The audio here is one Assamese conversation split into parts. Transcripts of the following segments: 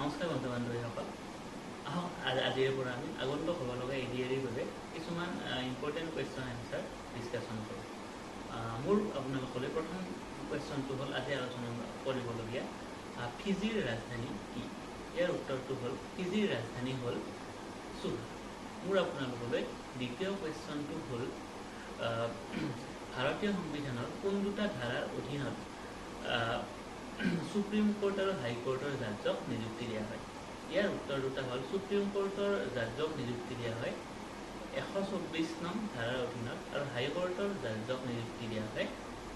নমস্কাৰ বন্ধু বান্ধৱীসকল। আহক আজিৰে পৰা আমি আগন্তুক হ'ব লগা এডিআৰিৰ বাবে কিছুমান ইম্পৰ্টেণ্ট কুৱেশ্যন এনচাৰ ডিছকাশ্যন কৰোঁ। মোৰ আপোনালোকলৈ প্ৰথম কুৱেশ্যনটো হ'ল আজি আলোচনা কৰিবলগীয়া ফিজিৰ ৰাজধানী কি? ইয়াৰ উত্তৰটো হ'ল ফিজিৰ ৰাজধানী হ'ল চুভা। মোৰ আপোনালোকলৈ দ্বিতীয় কুৱেশ্যনটো হ'ল ভাৰতীয় সংবিধানৰ কোন দুটা ধাৰাৰ অধীনত সুপ্ৰিম কোৰ্ট আৰু হাইকোৰ্টৰ জাজক নিযুক্তি দিয়া হয়? ইয়াৰ উত্তৰ দুটা হ'ল সুপ্ৰিম কোৰ্টৰ জাজক নিযুক্তি দিয়া হয় 124 নং ধাৰাৰ অধীনত আৰু হাইকোৰ্টৰ জাজক নিযুক্তি দিয়া হয়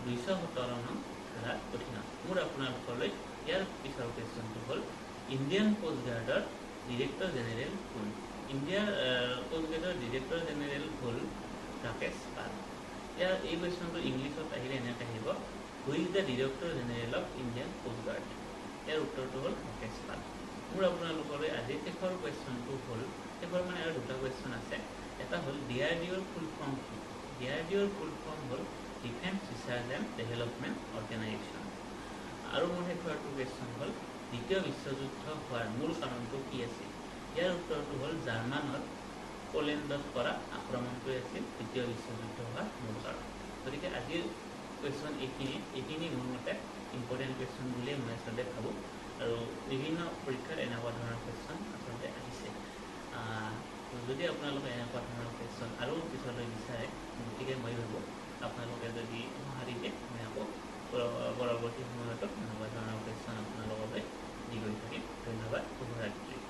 217 নং ধাৰাৰ অধীনত। মোৰ আপোনালোকলৈ ইয়াৰ পিছৰ কুৱেশ্যনটো হ'ল ইণ্ডিয়ান কোষ্ট গাৰ্ডৰ ডিৰেক্টৰ জেনেৰেল কোন? ইণ্ডিয়াৰ কোষ্ট গাৰ্ডৰ ডিৰেক্টৰ জেনেৰেল হ'ল ৰাকেশ পাল। ইয়াৰ এই কুৱেশ্যনটো ইংলিছত আহিলে এনেকৈ আহিব, who is the director general of Indian coast guard? ইয়াৰ উত্তৰটো হ'ল ৰাকেশ পাল। মোৰ আপোনালোকলৈ আজি শেষৰ কুৱেশ্যনটো হ'ল, শেষৰ মানে আৰু দুটা কুৱেশ্যন আছে। এটা হ'ল DRDOৰ ফুল ফৰ্ম কি? DRDOৰ ফুল ফৰ্ম হ'ল defence research and development organisation. আৰু মোৰ শেষৰটো কুৱেশ্যন হ'ল দ্বিতীয় বিশ্বযুদ্ধ হোৱাৰ মূল কাৰণটো কি আছিল? ইয়াৰ উত্তৰটো হ'ল জাৰ্মানৰ পোলেণ্ডত কৰা আক্ৰমণটোৱে আছিল দ্বিতীয় বিশ্বযুদ্ধ হোৱাৰ মূল কাৰণ। গতিকে আজিৰ কুৱেশ্যন এইখিনি মোৰ মতে ইম্পৰ্টেণ্ট কুৱেশ্যন বুলিয়ে মই আচলতে ভাবোঁ। আৰু বিভিন্ন পৰীক্ষাত এনেকুৱা ধৰণৰ কুৱেশ্যন আচলতে আহিছে। যদি আপোনালোকে এনেকুৱা ধৰণৰ কুৱেশ্যন আৰু পিছলৈ বিচাৰে, গতিকে মই ভাবোঁ আপোনালোকে যদি সঁহাৰি দিয়ে মই আকৌ পৰৱৰ্তী সময়তো এনেকুৱা ধৰণৰ কুৱেশ্যন আপোনালোকলৈ দি গৈ থাকিম। ধন্যবাদ, শুভৰাত্ৰি।